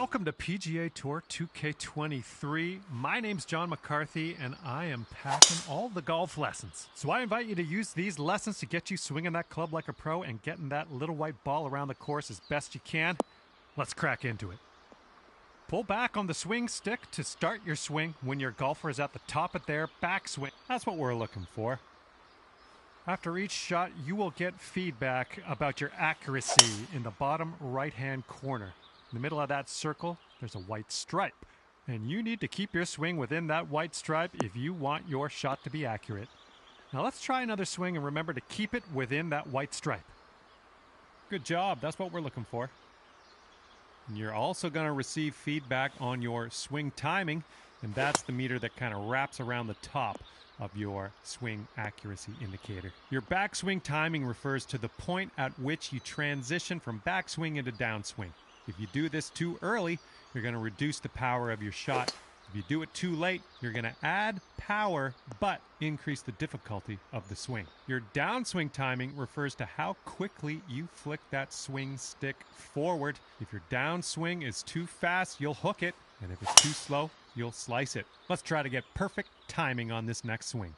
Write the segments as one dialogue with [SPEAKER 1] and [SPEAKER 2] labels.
[SPEAKER 1] Welcome to PGA Tour 2K23. My name's John McCarthy, and I am packing all the golf lessons. So I invite you to use these lessons to get you swinging that club like a pro and getting that little white ball around the course as best you can. Let's crack into it. Pull back on the swing stick to start your swing when your golfer is at the top of their backswing. That's what we're looking for. After each shot, you will get feedback about your accuracy in the bottom right-hand corner. In the middle of that circle, there's a white stripe. And you need to keep your swing within that white stripe if you want your shot to be accurate. Now let's try another swing and remember to keep it within that white stripe. Good job. That's what we're looking for. And you're also going to receive feedback on your swing timing, and that's the meter that kind of wraps around the top of your swing accuracy indicator. Your backswing timing refers to the point at which you transition from backswing into downswing. If you do this too early, you're going to reduce the power of your shot. If you do it too late, you're going to add power but increase the difficulty of the swing. Your downswing timing refers to how quickly you flick that swing stick forward. If your downswing is too fast, you'll hook it, and if it's too slow, you'll slice it. Let's try to get perfect timing on this next swing.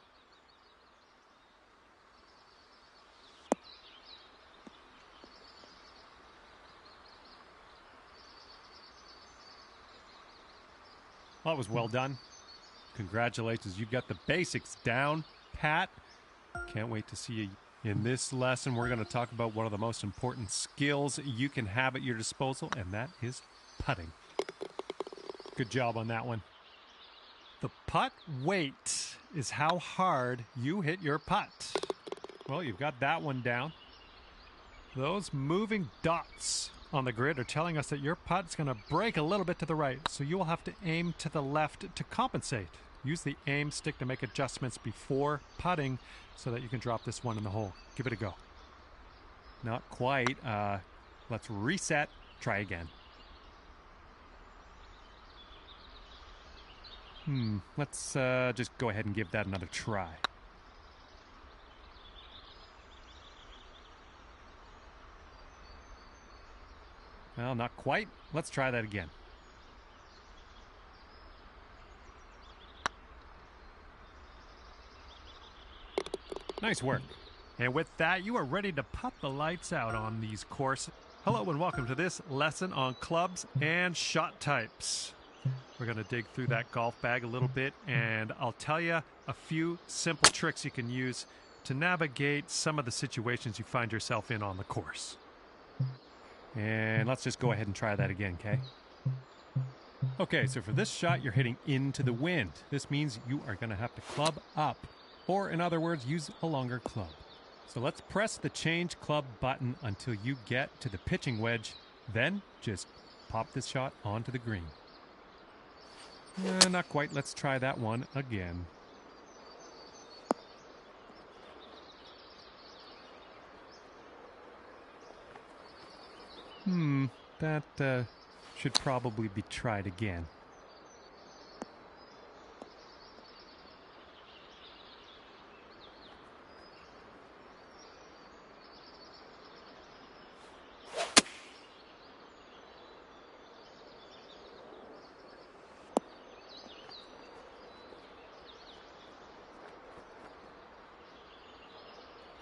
[SPEAKER 1] That was well done. Congratulations, you got the basics down, pat. Can't wait to see you. In this lesson, we're going to talk about one of the most important skills you can have at your disposal, and that is putting. Good job on that one. The putt weight is how hard you hit your putt. Well, you've got that one down. Those moving dots on the grid are telling us that your putt's going to break a little bit to the right, so you will have to aim to the left to compensate. Use the aim stick to make adjustments before putting so that you can drop this one in the hole. Give it a go. Not quite. Let's reset. Try again. Let's just go ahead and give that another try. Well, not quite. Let's try that again. Nice work. And with that, you are ready to putt the lights out on these courses. Hello and welcome to this lesson on clubs and shot types. We're going to dig through that golf bag a little bit, and I'll tell you a few simple tricks you can use to navigate some of the situations you find yourself in on the course. And let's just go ahead and try that again, okay? Okay, so for this shot, you're hitting into the wind. This means you are going to have to club up, or in other words, use a longer club. So let's press the change club button until you get to the pitching wedge. Then just pop this shot onto the green. Not quite. Let's try that one again. That should probably be tried again.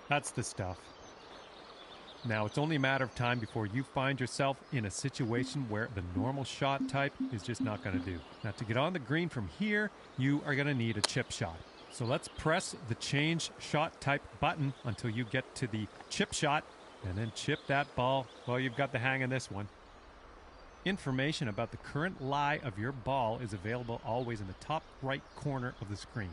[SPEAKER 1] That's the stuff. Now, it's only a matter of time before you find yourself in a situation where the normal shot type is just not going to do. Now, to get on the green from here, you are going to need a chip shot. So let's press the change shot type button until you get to the chip shot, and then chip that ball. Well, you've got the hang of this one. Information about the current lie of your ball is available always in the top right corner of the screen.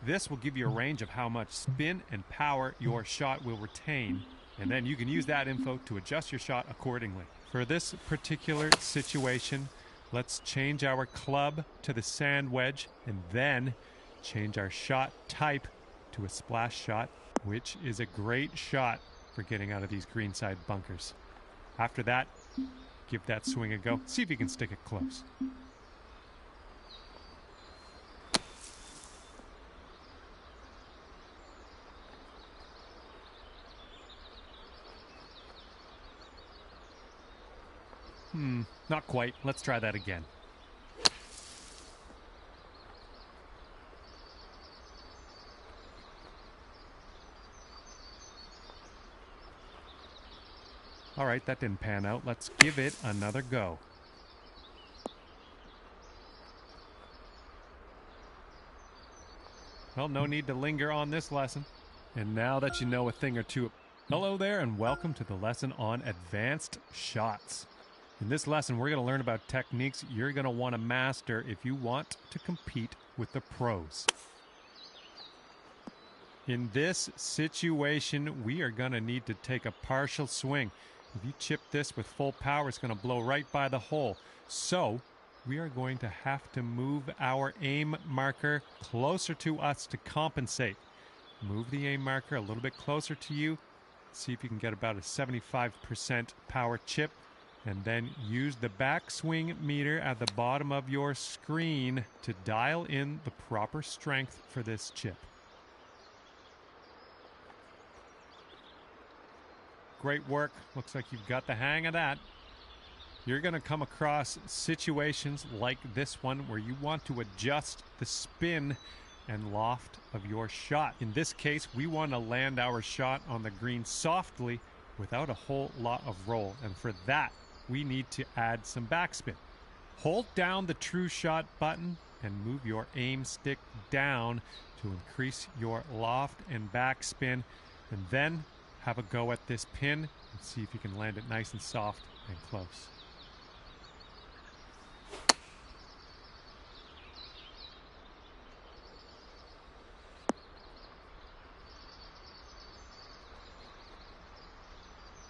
[SPEAKER 1] This will give you a range of how much spin and power your shot will retain, and then you can use that info to adjust your shot accordingly. For this particular situation, let's change our club to the sand wedge and then change our shot type to a splash shot, which is a great shot for getting out of these greenside bunkers. After that, give that swing a go. See if you can stick it close. Not quite. Let's try that again. All right, that didn't pan out. Let's give it another go. Well, no need to linger on this lesson. And now that you know a thing or two, hello there and welcome to the lesson on advanced shots. In this lesson, we're going to learn about techniques you're going to want to master if you want to compete with the pros. In this situation, we are going to need to take a partial swing. If you chip this with full power, it's going to blow right by the hole. So we are going to have to move our aim marker closer to us to compensate. Move the aim marker a little bit closer to you. See if you can get about a 75% power chip. And then use the backswing meter at the bottom of your screen to dial in the proper strength for this chip. Great work. Looks like you've got the hang of that. You're going to come across situations like this one where you want to adjust the spin and loft of your shot. In this case, we want to land our shot on the green softly without a whole lot of roll. And for that, we need to add some backspin. Hold down the true shot button and move your aim stick down to increase your loft and backspin. And then have a go at this pin and see if you can land it nice and soft and close.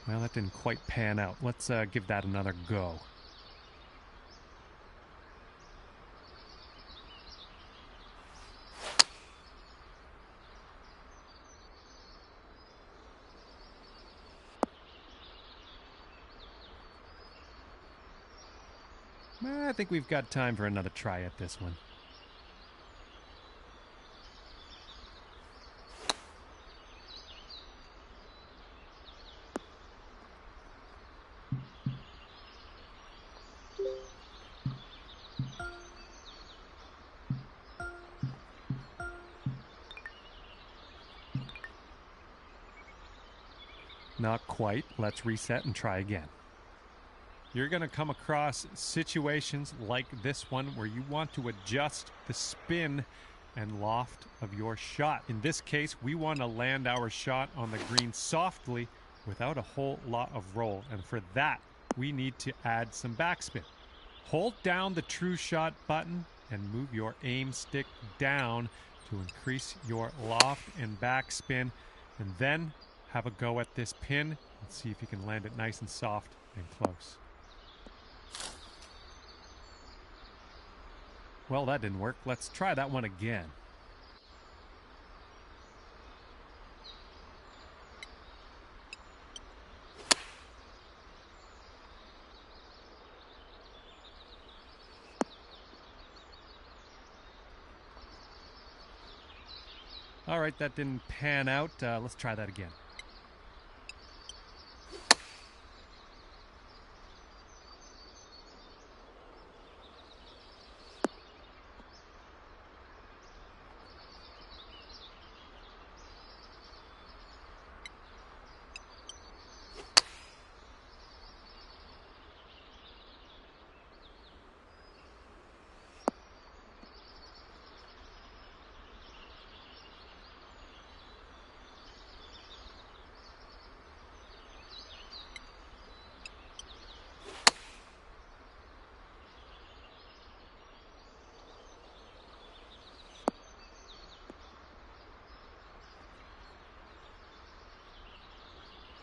[SPEAKER 1] Well, that didn't quite pan out. Let's give that another go. I think we've got time for another try at this one. Not quite. Let's reset and try again. You're going to come across situations like this one where you want to adjust the spin and loft of your shot. In this case, we want to land our shot on the green softly without a whole lot of roll. And for that, we need to add some backspin. Hold down the true shot button and move your aim stick down to increase your loft and backspin. And then have a go at this pin and see if you can land it nice and soft and close. Well, that didn't work. Let's try that one again. All right, that didn't pan out. Let's try that again.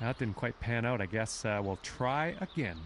[SPEAKER 1] That didn't quite pan out. I guess we'll try again.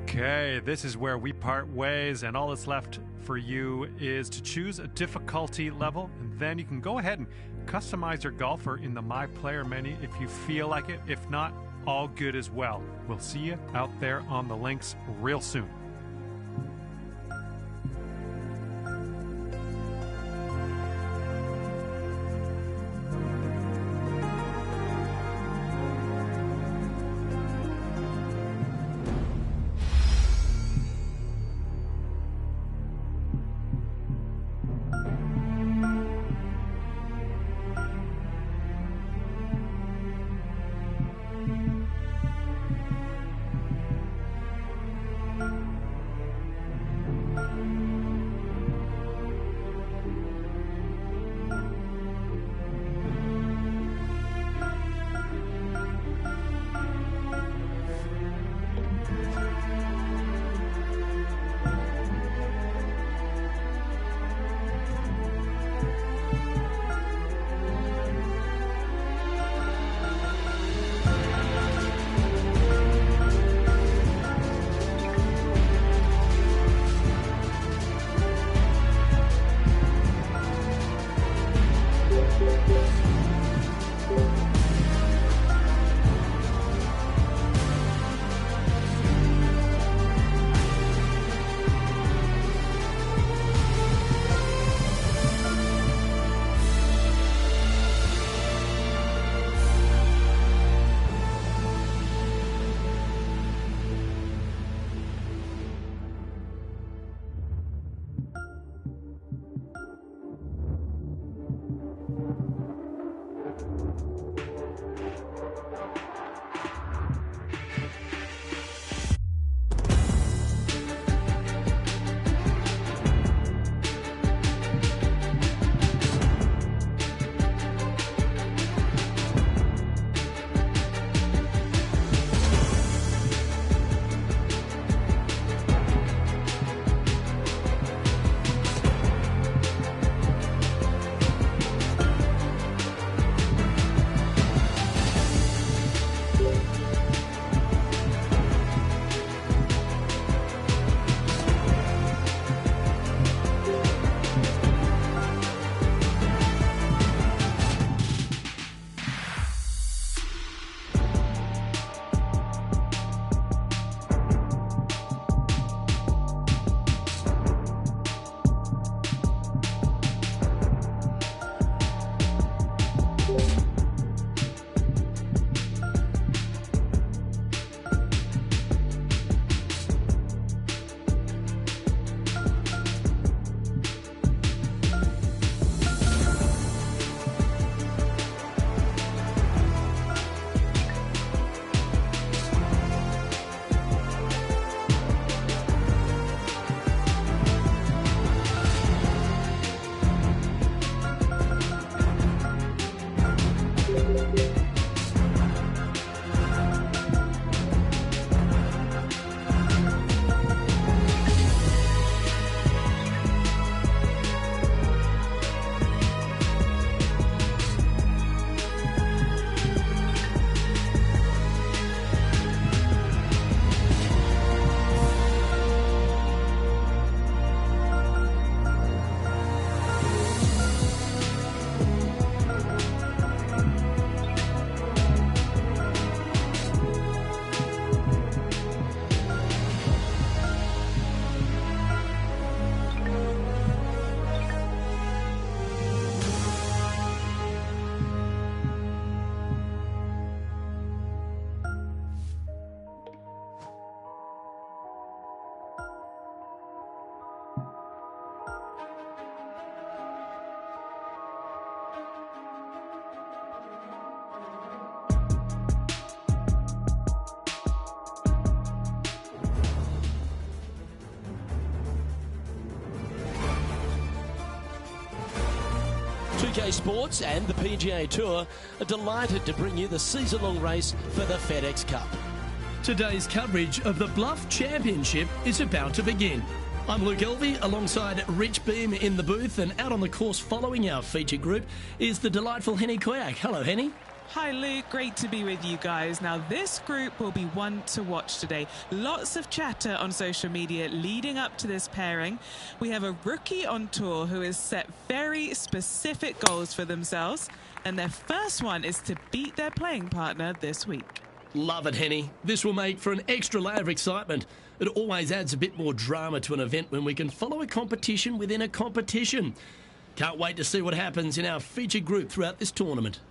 [SPEAKER 1] Okay, this is where we part ways, and all that's left for you is to choose a difficulty level, and then you can go ahead and customize your golfer in the My Player menu if you feel like it. If not, all good as well. We'll see you out there on the links real soon.
[SPEAKER 2] Sports and the PGA Tour are delighted to bring you the season-long race for the FedEx Cup.
[SPEAKER 3] Today's coverage of the Bluff Championship is about to begin. I'm Luke Elvey alongside Rich Beam in the booth, and out on the course following our feature group is the delightful Henny Koyak. Hello, Henny.
[SPEAKER 4] Hi Luke, great to be with you guys. Now this group will be one to watch today. Lots of chatter on social media leading up to this pairing. We have a rookie on tour who has set very specific goals for themselves, and their first one is to beat their playing partner this week.
[SPEAKER 3] Love it, Henny. This will make for an extra layer of excitement. It always adds a bit more drama to an event when we can follow a competition within a competition. Can't wait to see what happens in our featured group throughout this tournament.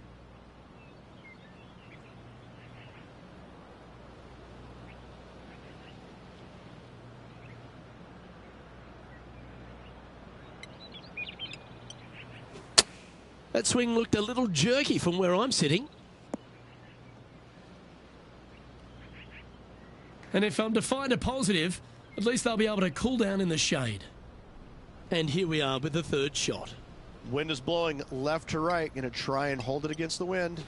[SPEAKER 2] That swing looked a little jerky from where I'm sitting.
[SPEAKER 3] And if I'm to find a positive, at least they'll be able to cool down in the shade.
[SPEAKER 2] And here we are with the third shot.
[SPEAKER 5] Wind is blowing left to right. Going to try and hold it against the wind.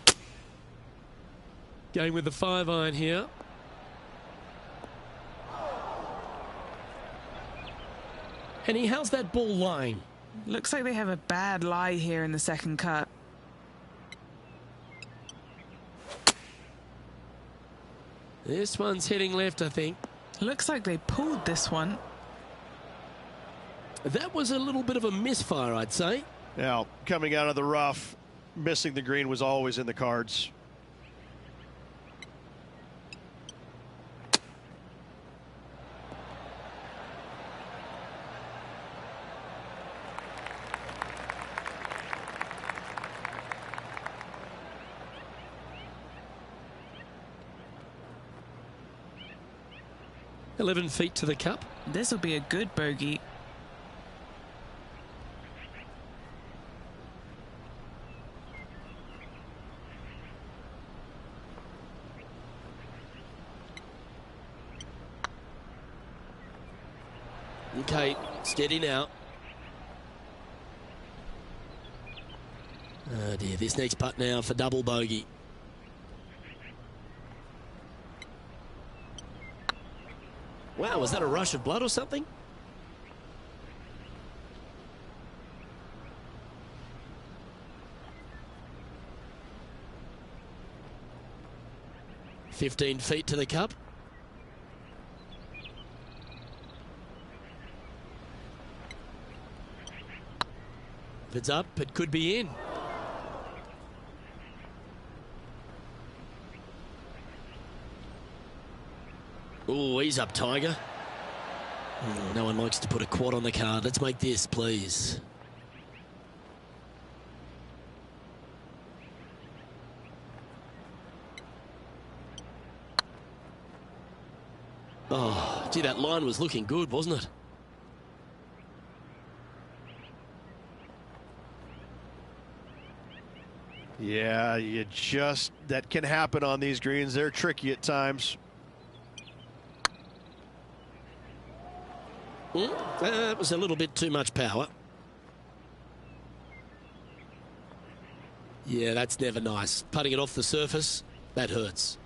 [SPEAKER 2] Going with the 5-iron here.
[SPEAKER 3] Henny, how's that ball lying?
[SPEAKER 4] Looks like they have a bad lie here in the second cut.
[SPEAKER 2] This one's heading left, I think.
[SPEAKER 4] Looks like they pulled this one.
[SPEAKER 2] That was a little bit of a misfire, I'd say.
[SPEAKER 5] Now, coming out of the rough, missing the green was always in the cards.
[SPEAKER 2] $11 feet to the cup.
[SPEAKER 4] This will be a good bogey.
[SPEAKER 2] Okay, steady now. Oh dear, this next putt now for double bogey. Wow, was that a rush of blood or something? $15 feet to the cup. If it's up, it could be in. Oh, he's up, Tiger. Oh, no one likes to put a quad on the card. Let's make this, please. Oh, gee, that line was looking good, wasn't it?
[SPEAKER 5] Yeah, that can happen on these greens. They're tricky at times.
[SPEAKER 2] That was a little bit too much power. Yeah, that's never nice. Putting it off the surface, that hurts.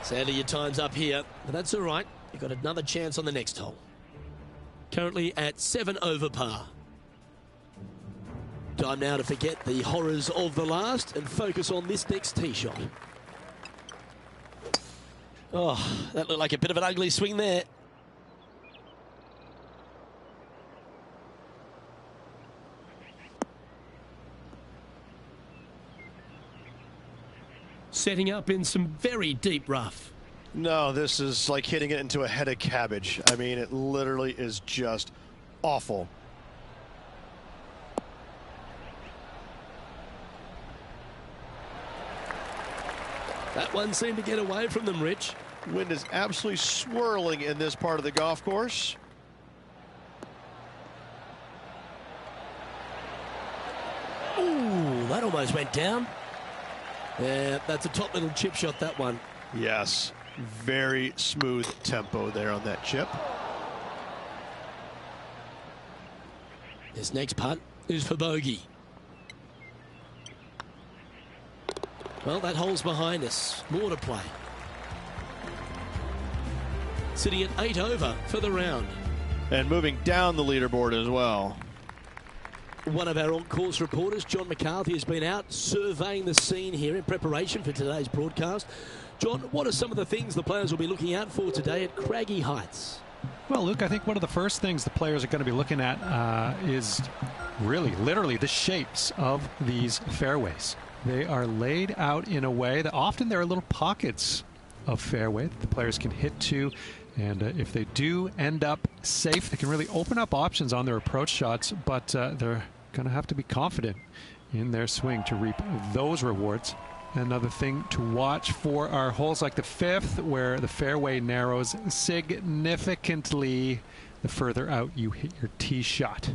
[SPEAKER 2] Sadly, your time's up here, but that's all right. You've got another chance on the next hole. Currently at 7 over par. Time now to forget the horrors of the last and focus on this next tee shot. Oh, that looked like a bit of an ugly swing there.
[SPEAKER 3] Setting up in some very deep rough.
[SPEAKER 5] No, this is like hitting it into a head of cabbage. I mean, it literally is just awful.
[SPEAKER 2] That one seemed to get away from them, Rich.
[SPEAKER 5] Wind is absolutely swirling in this part of the golf course.
[SPEAKER 2] Ooh, that almost went down. Yeah, that's a top little chip shot, that one.
[SPEAKER 5] Yes, very smooth tempo there on that chip.
[SPEAKER 2] This next putt is for bogey. Well, that hole's behind us. More to play. sitting at 8 over for the round.
[SPEAKER 5] And moving down the leaderboard as well.
[SPEAKER 2] One of our on-course reporters, John McCarthy, has been out surveying the scene here in preparation for today's broadcast. John, what are some of the things the players will be looking out for today at Craggy Heights?
[SPEAKER 1] Well, Luke, I think one of the first things the players are going to be looking at is really, literally, the shapes of these fairways. They are laid out in a way that often there are little pockets of fairway that the players can hit to. And if they do end up safe, they can really open up options on their approach shots, but they're going to have to be confident in their swing to reap those rewards. Another thing to watch for are holes like the 5th, where the fairway narrows significantly the further out you hit your tee shot.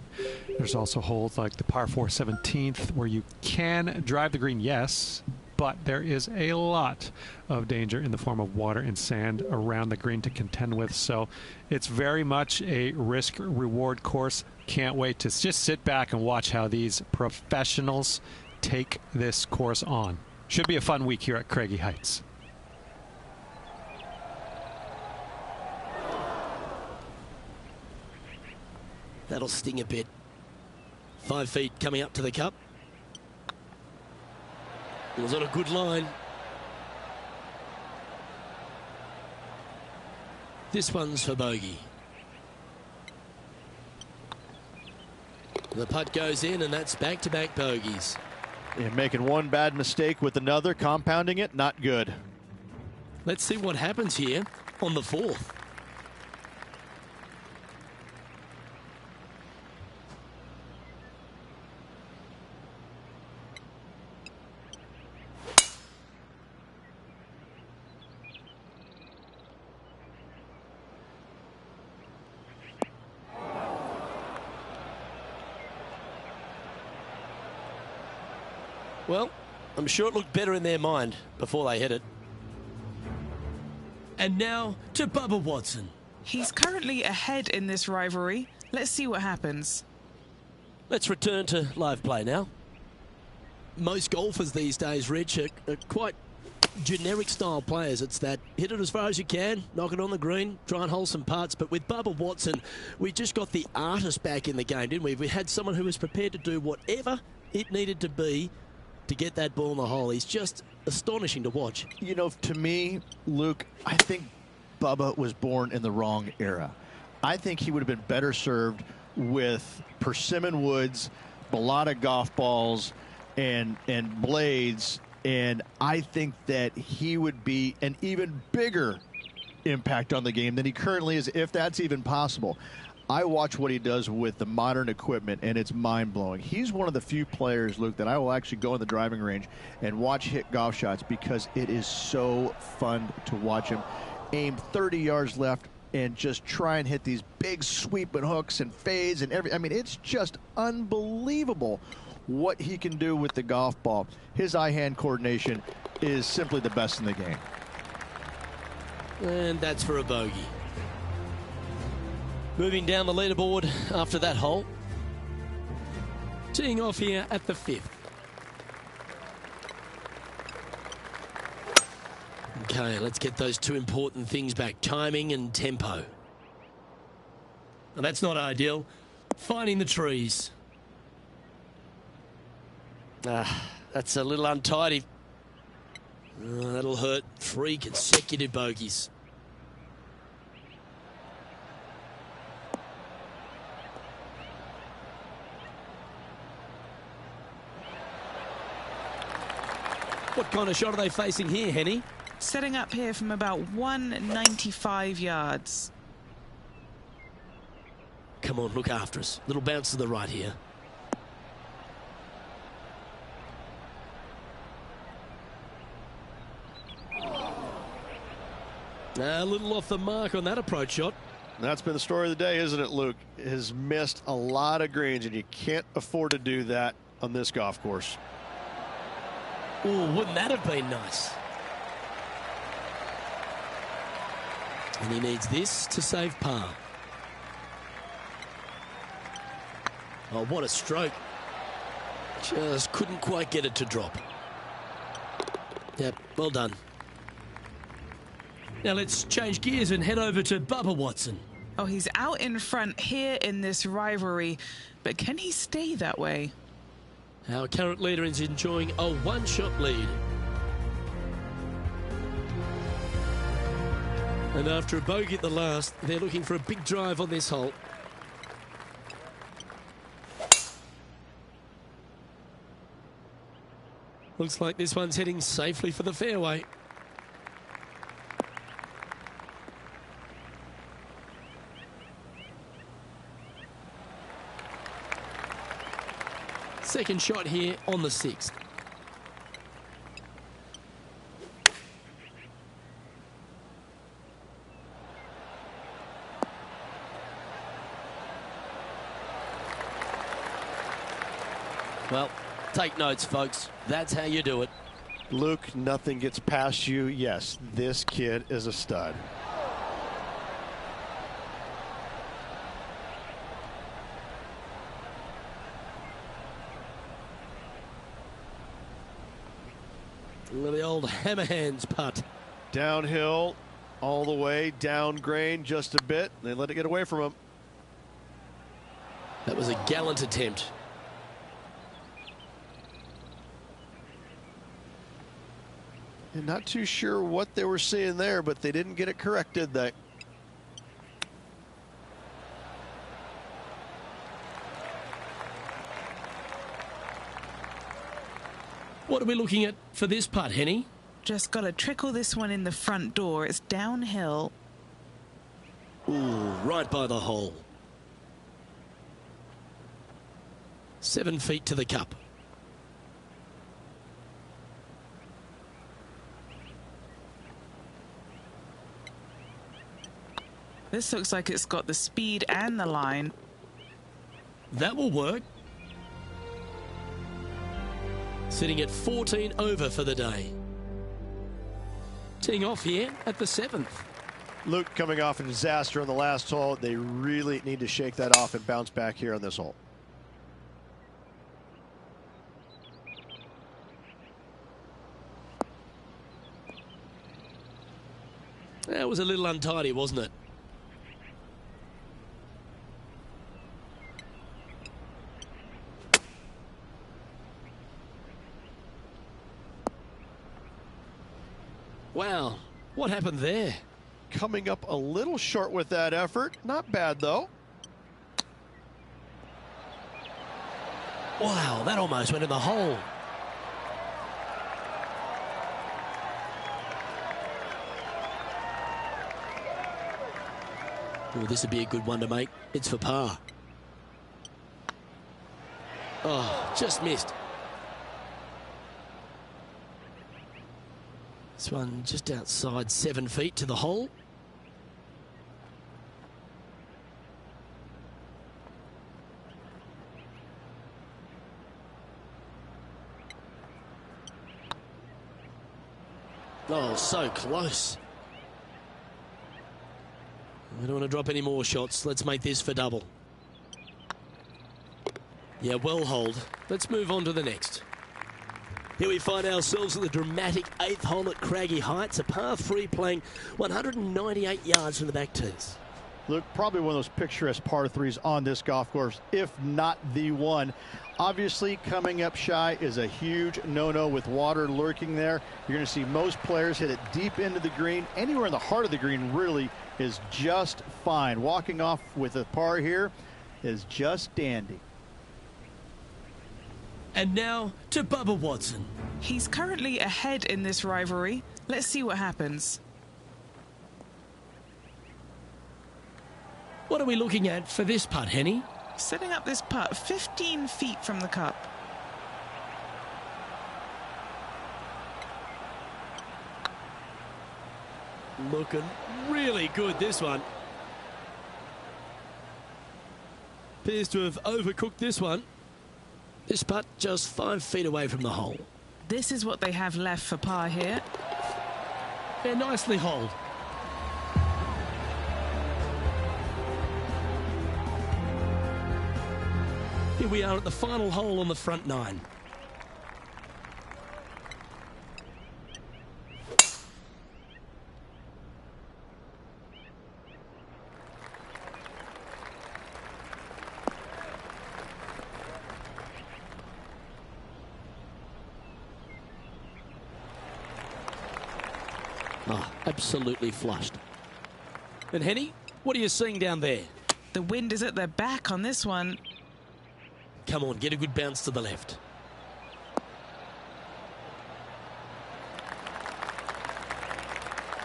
[SPEAKER 1] There's also holes like the par 4 17th, where you can drive the green, yes, but there is a lot of danger in the form of water and sand around the green to contend with. So it's very much a risk-reward course. Can't wait to just sit back and watch how these professionals take this course on. Should be a fun week here at Craggy Heights.
[SPEAKER 2] That'll sting a bit. 5 feet coming up to the cup. It was on a good line. This one's for bogey. The putt goes in, and that's back-to-back bogeys.
[SPEAKER 5] And making one bad mistake with another, compounding it, not good.
[SPEAKER 2] Let's see what happens here on the 4th. Well, I'm sure it looked better in their mind before they hit it.
[SPEAKER 3] And now to Bubba Watson.
[SPEAKER 4] He's currently ahead in this rivalry. Let's see what happens.
[SPEAKER 2] Let's return to live play now. Most golfers these days, Rich, are quite generic style players. It's that hit it as far as you can, knock it on the green, try and hold some putts. But with Bubba Watson, we just got the artist back in the game, didn't we? We had someone who was prepared to do whatever it needed to be to get that ball in the hole. He's just astonishing to watch.
[SPEAKER 5] You know, to me, Luke, I think Bubba was born in the wrong era. I think he would have been better served with persimmon woods, balata golf balls, and blades. And I think that he would be an even bigger impact on the game than he currently is, if that's even possible. I watch what he does with the modern equipment, and it's mind-blowing. He's one of the few players, Luke, that I will actually go in the driving range and watch hit golf shots because it is so fun to watch him aim 30 yards left and just try and hit these big sweeping hooks and fades and I mean, it's just unbelievable what he can do with the golf ball. His eye-hand coordination is simply the best in the game.
[SPEAKER 2] And that's for a bogey. Moving down the leaderboard after that hole. Teeing off here at the 5th. Okay, let's get those two important things back. Timing and tempo.
[SPEAKER 3] Well, that's not ideal. Finding the trees.
[SPEAKER 2] That's a little untidy. That'll hurt. 3 consecutive bogeys. What kind of shot are they facing here, Henny?
[SPEAKER 4] Setting up here from about 195 yards.
[SPEAKER 2] Come on, look after us. Little bounce to the right here. A little off the mark on that approach shot.
[SPEAKER 5] That's been the story of the day, isn't it, Luke? Has missed a lot of greens, and you can't afford to do that on this golf course.
[SPEAKER 2] Oh, wouldn't that have been nice? And he needs this to save par. Oh, what a stroke. Just couldn't quite get it to drop. Yep, well done.
[SPEAKER 3] Now let's change gears and head over to Bubba Watson.
[SPEAKER 4] Oh, he's out in front here in this rivalry, but can he stay that way?
[SPEAKER 2] Our current leader is enjoying a one-shot lead. And after a bogey at the last, they're looking for a big drive on this hole. Looks like this one's heading safely for the fairway. Second shot here on the 6th. Well, take notes, folks. That's how you do it.
[SPEAKER 5] Luke, nothing gets past you. Yes, this kid is a stud.
[SPEAKER 2] The old hammer hands putt.
[SPEAKER 5] Downhill, all the way, down grain just a bit. They let it get away from him.
[SPEAKER 2] That was a gallant attempt.
[SPEAKER 5] And not too sure what they were seeing there, but they didn't get it corrected.
[SPEAKER 3] What are we looking at for this putt, Henny?
[SPEAKER 4] Just got to trickle this one in the front door. It's downhill.
[SPEAKER 2] Ooh, right by the hole. 7 feet to the cup.
[SPEAKER 4] This looks like it's got the speed and the line.
[SPEAKER 3] That will work.
[SPEAKER 2] Sitting at 14 over for the day. Teeing off here at the 7th.
[SPEAKER 5] Luke coming off a disaster on the last hole. They really need to shake that off and bounce back here on this hole.
[SPEAKER 2] That was a little untidy, wasn't it? Wow, what happened there?
[SPEAKER 5] Coming up a little short with that effort. Not bad, though.
[SPEAKER 2] Wow, that almost went in the hole. Oh, this would be a good one to make. It's for par. Oh, just missed. This one just outside 7 feet to the hole. Oh, so close. We don't want to drop any more shots. Let's make this for double. Yeah, well hold. Let's move on to the next. Here we find ourselves at the dramatic 8th hole at Craggy Heights, a par 3 playing 198 yards from the back tees.
[SPEAKER 5] Look, probably one of those picturesque par 3s on this golf course, if not the one. Obviously, coming up shy is a huge no-no with water lurking there. You're going to see most players hit it deep into the green. Anywhere in the heart of the green really is just fine. Walking off with a par here is just dandy.
[SPEAKER 3] And now to Bubba Watson.
[SPEAKER 4] He's currently ahead in this rivalry. Let's see what happens.
[SPEAKER 3] What are we looking at for this putt, Henny?
[SPEAKER 4] Setting up this putt 15 feet from the cup.
[SPEAKER 2] Looking really good, this one. Appears to have overcooked this one. This putt just 5 feet away from the hole.
[SPEAKER 4] This is what they have left for par here.
[SPEAKER 3] Yeah, nicely holed. Here we are at the final hole on the front 9.
[SPEAKER 2] Oh, absolutely flushed. And Henny, what are you seeing down there?
[SPEAKER 4] The wind is at their back on this one.
[SPEAKER 2] Come on, get a good bounce to the left.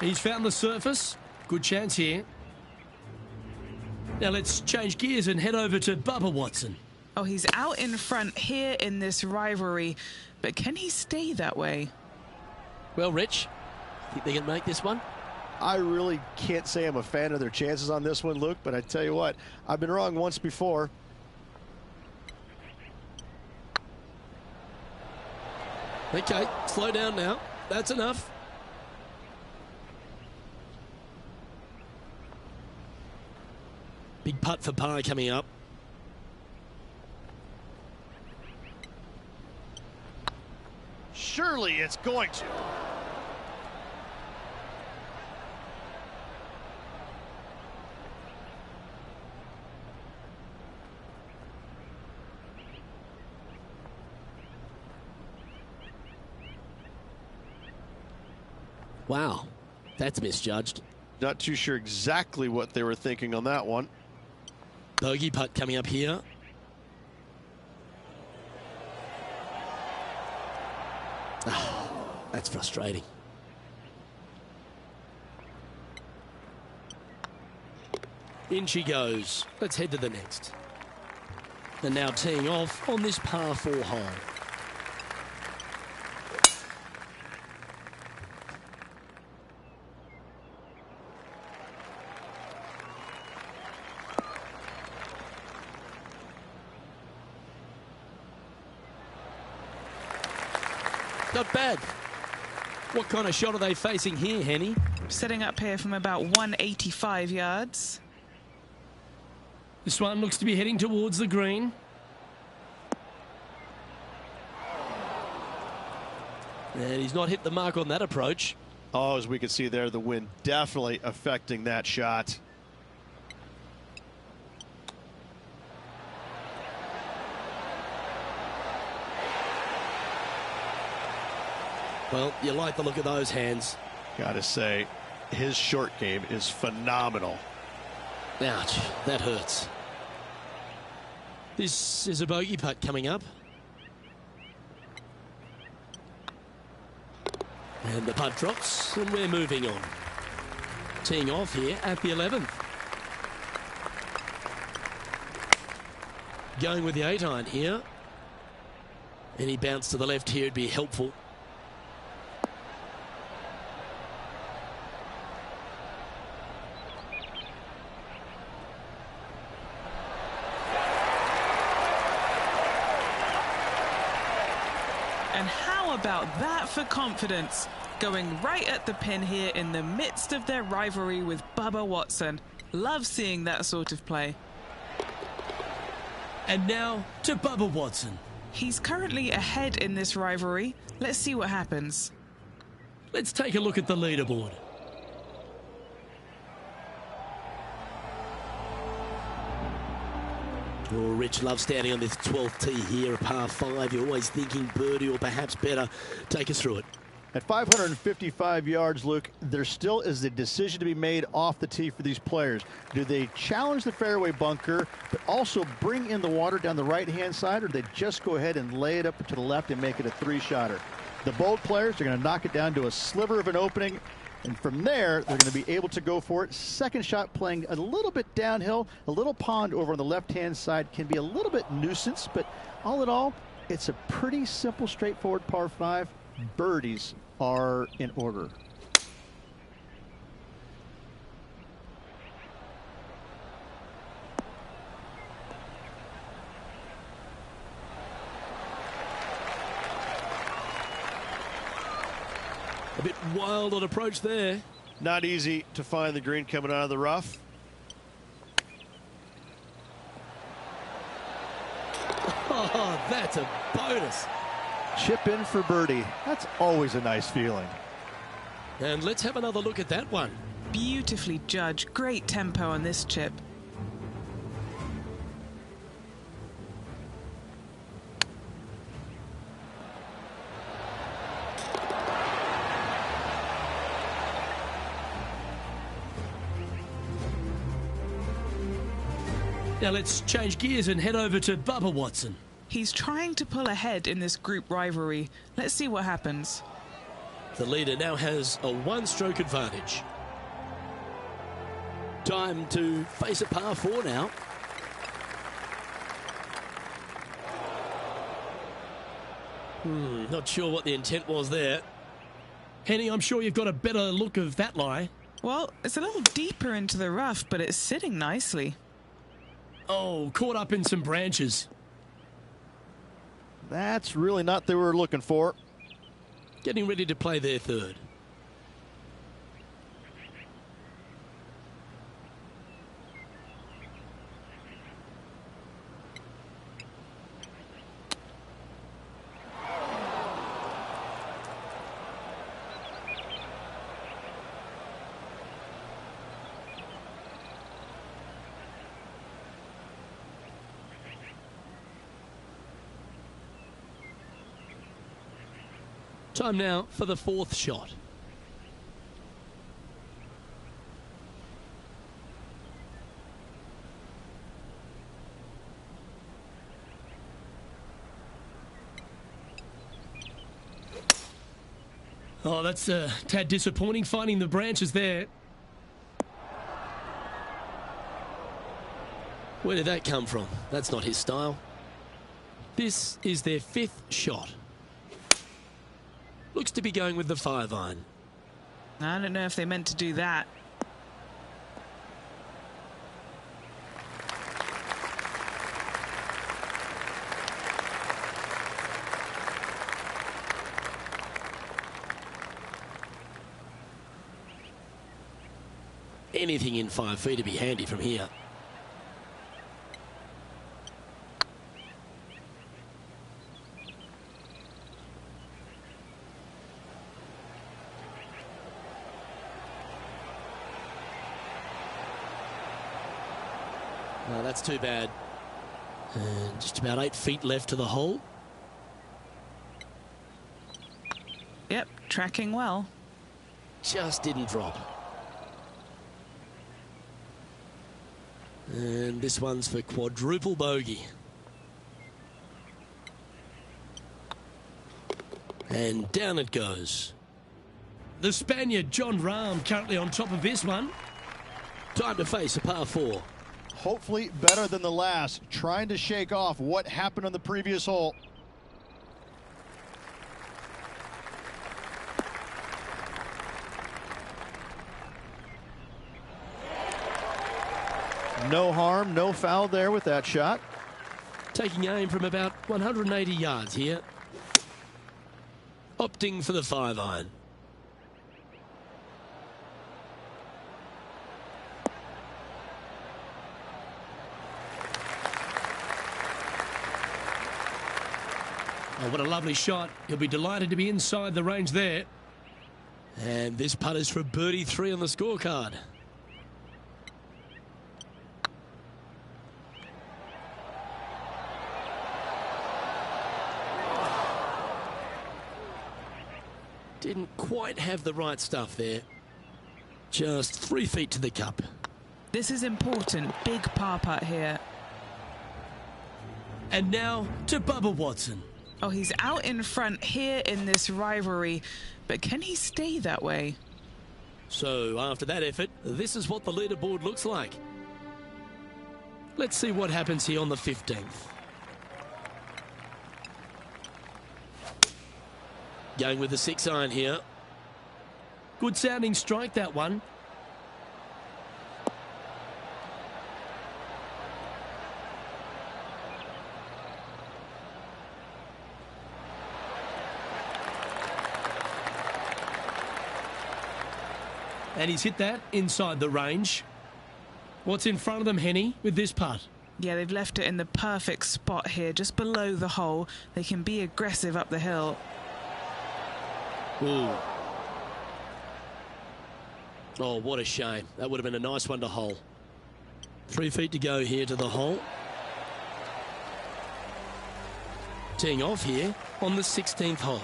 [SPEAKER 3] He's found the surface. Good chance here. Now let's change gears and head over to Bubba Watson.
[SPEAKER 4] Oh, he's out in front here in this rivalry, but can he stay that way?
[SPEAKER 2] Well, Rich, think they can make this one?
[SPEAKER 5] I really can't say I'm a fan of their chances on this one, Luke, but I tell you what, I've been wrong once before.
[SPEAKER 2] Okay, slow down now. That's enough. Big putt for par coming up.
[SPEAKER 5] Surely it's going to.
[SPEAKER 2] Wow, that's misjudged.
[SPEAKER 5] Not too sure exactly what they were thinking on that one.
[SPEAKER 2] Bogey putt coming up here. Oh, that's frustrating. In she goes. Let's head to the next. And now teeing off on this par 4 hole. Not bad. What kind of shot are they facing here, Henny?
[SPEAKER 4] Setting up here from about 185 yards.
[SPEAKER 3] This one looks to be heading towards the green.
[SPEAKER 2] And he's not hit the mark on that approach.
[SPEAKER 5] Oh, as we can see there, the wind definitely affecting that shot.
[SPEAKER 2] Well, you like the look of those hands.
[SPEAKER 5] Gotta say, his short game is phenomenal.
[SPEAKER 2] Ouch, that hurts. This is a bogey putt coming up. And the putt drops, and we're moving on. Teeing off here at the 11th. Going with the 8-iron here. Any bounce to the left here would be helpful.
[SPEAKER 4] And how about that for confidence? Going right at the pin here in the midst of their rivalry with Bubba Watson. Love seeing that sort of play.
[SPEAKER 3] And now to Bubba Watson.
[SPEAKER 4] He's currently ahead in this rivalry. Let's see what happens.
[SPEAKER 3] Let's take a look at the leaderboard.
[SPEAKER 2] Oh, Rich loves standing on this 12th tee here, a par 5. You're always thinking birdie or perhaps better. Take us through it.
[SPEAKER 5] At 555 yards, Luke, there still is a decision to be made off the tee for these players. Do they challenge the fairway bunker, but also bring in the water down the right-hand side, or do they just go ahead and lay it up to the left and make it a 3-shotter? The bold players are going to knock it down to a sliver of an opening, and from there, they're going to be able to go for it. Second shot playing a little bit downhill. A little pond over on the left-hand side can be a little bit nuisance, but all in all, it's a pretty simple, straightforward par 5. Birdies are in order.
[SPEAKER 2] A bit wild on approach there.
[SPEAKER 5] Not easy to find the green coming out of the rough.
[SPEAKER 2] Oh, that's a bonus.
[SPEAKER 5] Chip in for birdie. That's always a nice feeling.
[SPEAKER 2] And let's have another look at that one.
[SPEAKER 4] Beautifully judged. Great tempo on this chip.
[SPEAKER 3] Now let's change gears and head over to Bubba Watson.
[SPEAKER 4] He's trying to pull ahead in this group rivalry. Let's see what happens.
[SPEAKER 2] The leader now has a one-stroke advantage. Time to face a par 4 now. Not sure what the intent was there.
[SPEAKER 3] Henny, I'm sure you've got a better look of that lie.
[SPEAKER 4] Well, it's a little deeper into the rough, but it's sitting nicely.
[SPEAKER 3] Oh, caught up in some branches.
[SPEAKER 5] That's really not what they were looking for.
[SPEAKER 2] Getting ready to play their third. Time now for the fourth shot.
[SPEAKER 3] Oh, that's a tad disappointing, finding the branches there.
[SPEAKER 2] Where did that come from? That's not his style. This is their fifth shot. Looks to be going with the 5-iron.
[SPEAKER 4] I don't know if they meant to do that.
[SPEAKER 2] Anything in 5 feet to be handy from here. No, that's too bad. And just about 8 feet left to the hole.
[SPEAKER 4] Yep, tracking well.
[SPEAKER 2] Just didn't drop. And this one's for quadruple bogey. And down it goes.
[SPEAKER 3] The Spaniard, John Rahm, currently on top of this one.
[SPEAKER 2] Time to face a par 4.
[SPEAKER 5] Hopefully better than the last, trying to shake off what happened on the previous hole. No harm, no foul there with that shot.
[SPEAKER 2] Taking aim from about 180 yards here. Opting for the 5-iron.
[SPEAKER 3] Oh, what a lovely shot. He'll be delighted to be inside the range there.
[SPEAKER 2] And this putt is for birdie 3 on the scorecard. Didn't quite have the right stuff there. Just 3 feet to the cup.
[SPEAKER 4] This is important. Big par putt here.
[SPEAKER 3] And now to Bubba Watson.
[SPEAKER 4] Oh, he's out in front here in this rivalry, but can he stay that way?
[SPEAKER 2] So after that effort, this is what the leaderboard looks like. Let's see what happens here on the 15th. Going with the 6-iron here.
[SPEAKER 3] Good sounding strike, that one. And he's hit that inside the range. What's in front of them, Henny, with this putt?
[SPEAKER 4] Yeah, they've left it in the perfect spot here, just below the hole. They can be aggressive up the hill.
[SPEAKER 2] Ooh. Oh, what a shame. That would have been a nice one to hole. 3 feet to go here to the hole. Teeing off here on the 16th hole.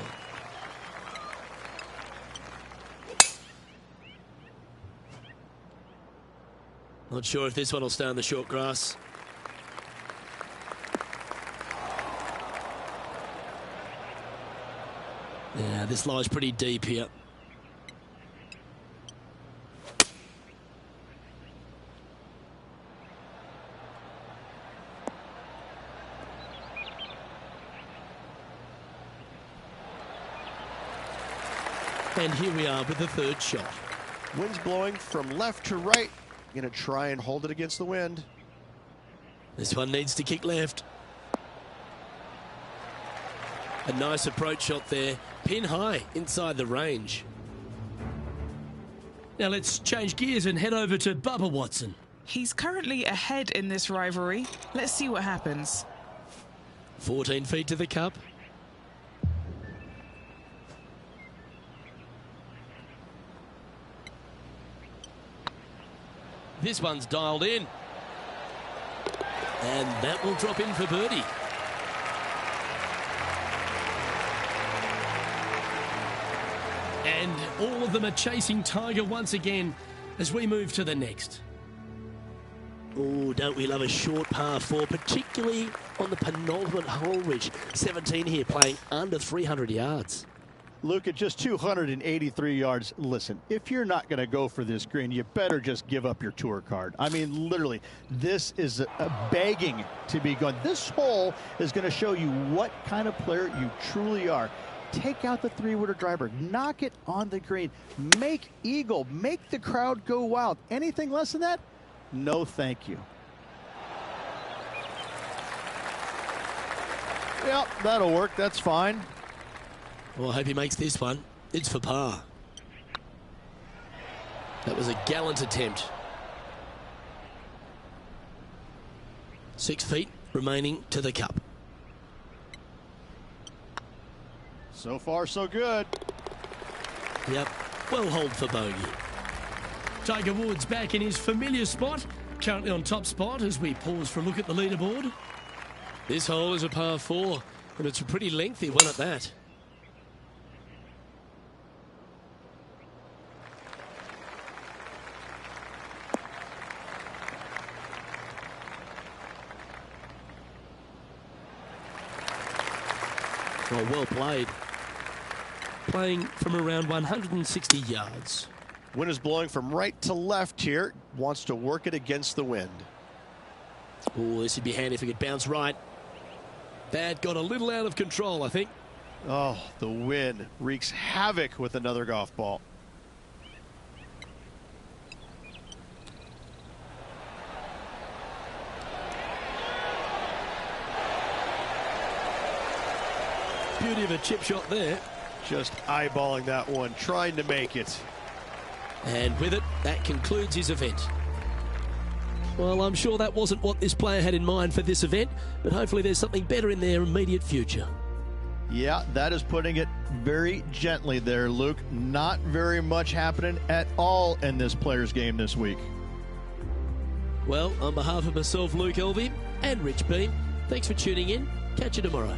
[SPEAKER 2] Not sure if this one will stay on the short grass. Yeah, this lie's pretty deep here. And here we are with the third shot.
[SPEAKER 6] Wind's blowing from left to right. Gonna try and hold it against the wind.
[SPEAKER 2] This one needs to kick left. A nice approach shot there. Pin high inside the range.
[SPEAKER 3] Now let's change gears and head over to Bubba Watson.
[SPEAKER 4] He's currently ahead in this rivalry. Let's see what happens.
[SPEAKER 2] 14 feet to the cup. This one's dialed in. And that will drop in for birdie.
[SPEAKER 3] And all of them are chasing Tiger once again as we move to the next.
[SPEAKER 2] Oh, don't we love a short par 4, particularly on the penultimate hole, Rich. 17 here, playing under 300 yards.
[SPEAKER 5] Luke, at just 283 yards, listen, if you're not going to go for this green, you better just give up your tour card. I mean, literally, this is a begging to be gone. This hole is going to show you what kind of player you truly are. Take out the three-wooder driver, knock it on the green, make eagle, make the crowd go wild. Anything less than that? No, thank you. Yep, that'll work. That's fine.
[SPEAKER 2] Well, I hope he makes this one. It's for par. That was a gallant attempt. 6 feet remaining to the cup.
[SPEAKER 5] So far, so good.
[SPEAKER 2] Yep, well hold for bogey.
[SPEAKER 3] Tiger Woods back in his familiar spot, currently on top spot as we pause for a look at the leaderboard.
[SPEAKER 2] This hole is a par 4, and it's a pretty lengthy one at that. Well played. Playing from around 160 yards.
[SPEAKER 6] Wind is blowing from right to left here. Wants to work it against the wind.
[SPEAKER 2] Oh, this would be handy if it could bounce right. That got a little out of control, I think.
[SPEAKER 6] Oh, the wind wreaks havoc with another golf ball.
[SPEAKER 2] Beauty of a chip shot there.
[SPEAKER 6] Just eyeballing that one, trying to make it.
[SPEAKER 2] And with it, that concludes his event. Well, I'm sure that wasn't what this player had in mind for this event, but hopefully there's something better in their immediate future.
[SPEAKER 5] Yeah, that is putting it very gently there, Luke. Not very much happening at all in this player's game this week.
[SPEAKER 2] Well, on behalf of myself, Luke Elvey, and Rich Beam, thanks for tuning in. Catch you tomorrow.